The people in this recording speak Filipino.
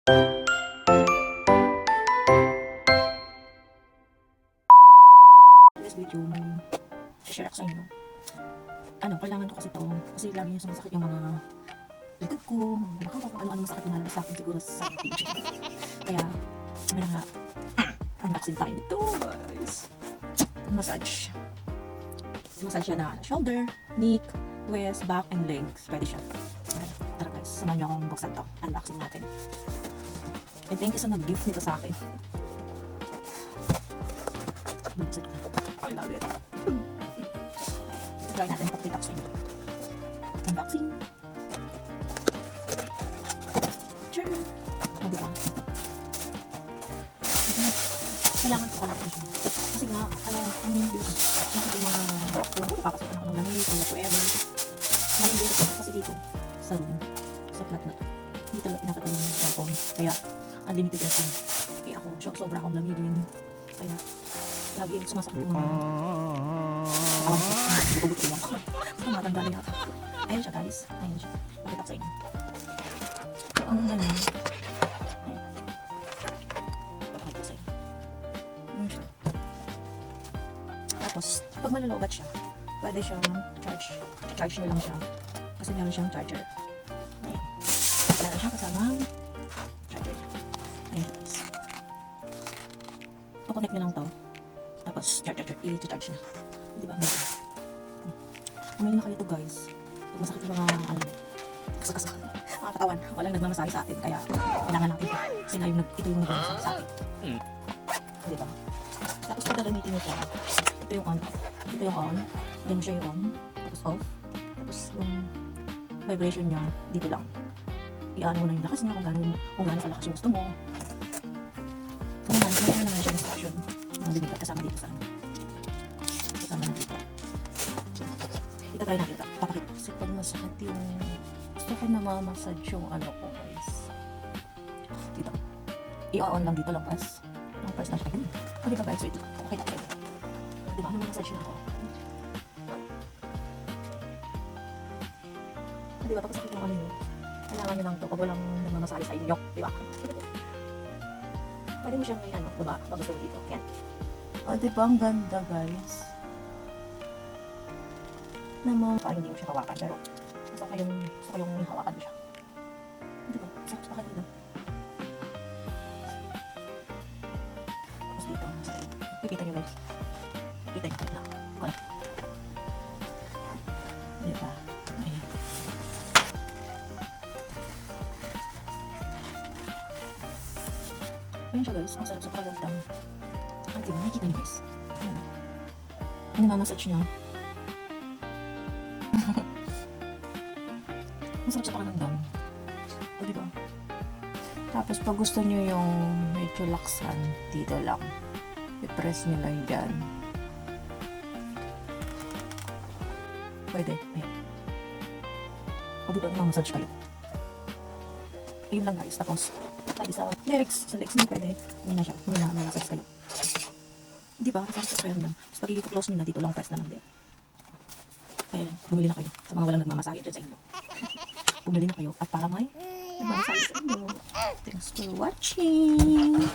This video, may share ako sa inyo. Kailangan ko kasi ito. Kasi lagi niya sumasakit yung mga likod ko, ano-ano masakit na lalabas sa akin siguro sa akin. Kaya, sabi na nga, unboxing tayo nito, guys. Massage. Massage siya na shoulder, neck, waist, back, and legs. Pwede siya. Tara guys, samahan niyo akong buksan to. Unboxing natin. And thank you sa nag-gift nito sa akin. I love it. Try natin ipakita ko sa inyo. Unboxing. Sure. Diba? Kailangan ko pala siya. Kasi nga, ang hindi ko. Kasi yung mga kung papasok na ako ng lamig or whatever. Hindi ko kasi dito sa room. Sa flat na to. Hindi talaga pinakataon ng cellphone. Kaya, unlimited aircon. Kaya ako, sobra akong lamigin. Kaya, lagi sumasakit yung mga kawan ko. Bubot ko lang. Basta matanda na yata. Ayan siya guys. Ayan siya. Pakita ko sa inyo. So, ang ano. Pakita ko sa inyo. Ayan siya. Tapos, pag malalobat siya, pwede siyang charge. Charge nyo lang siya. Kasi meron siyang charger. Ayan. Meron siyang kasamang charger. Ayan guys. Connect nyo lang to. Tapos, i-charge na. Diba? Umayin na kayo to guys. Pag masakit yung mga, mga katawan. Walang nagmamasahe sa atin. Kaya, kailangan natin. Kasi na ito yung nagmamasahe sa atin. Diba? Tapos, pag gagamitin nyo siya, ito yung on. Ito yung on. Then mo siya yung on. Tapos, off. Tapos, yung vibration niya, dito lang. I-ano mo na yung lakas niya kung gaano kalakas yung gusto mo. Kung naman siya instruction. Ang limited kasama dito sa ano. Kasama na dito. Itatry natin ito. Papakit. Kasi pag masakit yung gusto ko na mamassage yung ano ko guys. Dito. I-on lang dito lang pas. Lang pas na siya. O diba guys? Wait lang. Papakita ko. Diba? Ano massage na ako? Diba? Pag sakit yung ano yun. Kailangan nyo lang ito. Pag walang nagmamasali sa inyo. Diba? Pwede mo siyang may ano. Diba? Pag gusto mo dito. Yan. O, diba ang ganda, guys? Naman, paano hindi mo siya hawakan, pero gusto ko yung hawakan mo siya. Diba? Sakit pa kanina. Tapos dito, pipita nyo guys. Pipita nyo na. Wala. Diba? Ayan. Ayan siya guys, ang sarap sa pagandang. Ang tingin, nakikita niyo guys. Ang namamassage niya. Ang sarap sa pakiramdam. O diba? Tapos pag gusto niyo yung medyo laksan, dito lang. I-press niyo lang dyan. Pwede. Ayan. O diba, namamassage kayo. Ayun lang guys. Tapos, sabi sa legs niyo pwede. Hindi na siya. Hindi na namamassage kayo. Diba? Kasi sa lang. Tapos pag i-close nyo na dito lang, press na lang din. Kaya lang, bumili na kayo. Sa mga walang nagmamasahe dyan sa inyo. Bumili na kayo. At para may nagmamasahe sa inyo. Thanks for watching.